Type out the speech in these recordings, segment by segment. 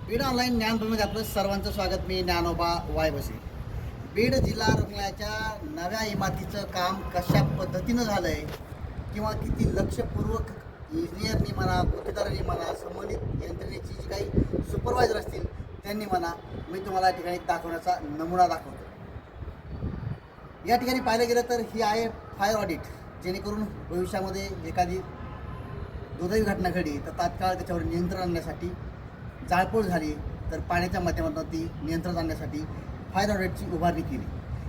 Beed online ज्ञानभूमीमध्ये आपलं सर्वांचं स्वागत. मी ज्ञानोबा वायबसे. बीड जिल्हा रुग्णालयाच्या नव्या इमारतीचं काम कशा पद्धतीनं झालं आहे किंवा किती लक्षपूर्वक इंजिनियरनी म्हणा, गुत्तेदारांनी म्हणा, संबंधित यंत्रणेची जी काही सुपरवायझर असतील त्यांनी म्हणा, मी तुम्हाला या ठिकाणी दाखवण्याचा नमुना दाखवतो. या ठिकाणी पाहिलं गेलं तर ही आहे फायर ऑडिट, जेणेकरून भविष्यामध्ये एखादी दुर्दैवी घटना घडली तर तात्काळ त्याच्यावर नियंत्रण आणण्यासाठी, जाळपोळ झाली तर पाण्याच्या माध्यमातून ती नियंत्रण आणण्यासाठी फायर ऑडिटची उभारणी केली.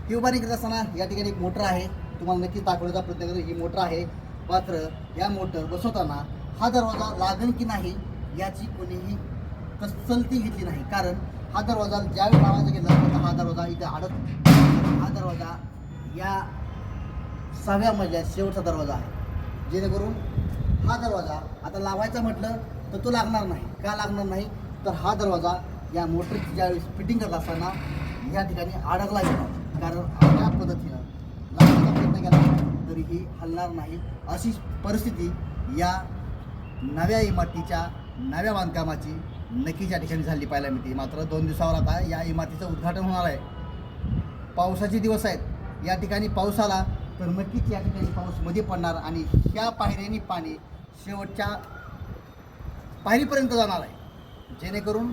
ही उभारणी करत असताना या ठिकाणी एक मोटर आहे, तुम्हाला नक्कीच दाखवण्याचा प्रयत्न करतो. ही मोटर आहे, मात्र या मोटर बसवताना हा दरवाजा लागेल की नाही याची कोणीही तसलती घेतली नाही. कारण हा दरवाजा ज्यावेळी लावायचा गेला तर हा दरवाजा इथे अडत, हा दरवाजा या 6व्या मजल्यात शेवटचा दरवाजा आहे, जेणेकरून हा दरवाजा आता लावायचा म्हटलं तर तो लागणार नाही. का लागणार नाही तर हा दरवाजा या मोटरची ज्यावेळेस फिटिंग करत असताना या ठिकाणी अडकला गेला, कारण या पद्धतीनं लावण्याचा प्रयत्न केला तरीही हलणार नाही. अशी परिस्थिती या नव्या इमारतीच्या नव्या बांधकामाची नक्कीच या ठिकाणी झाली पाहायला मिळते. मात्र 2 दिवसावर आता या इमारतीचं उद्घाटन होणार आहे. पावसाचे दिवस आहेत, या ठिकाणी पाऊस आला तर नक्कीच या ठिकाणी पाऊस मध्ये पडणार आणि ह्या पायऱ्यांनी पाणी शेवटच्या पायरीपर्यंत जाणार आहे, जेणेकरून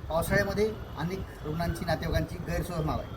पावसाळ्यामध्ये अनेक रुग्णांची, नातेवाईकांची गैरसोय होणार आहे.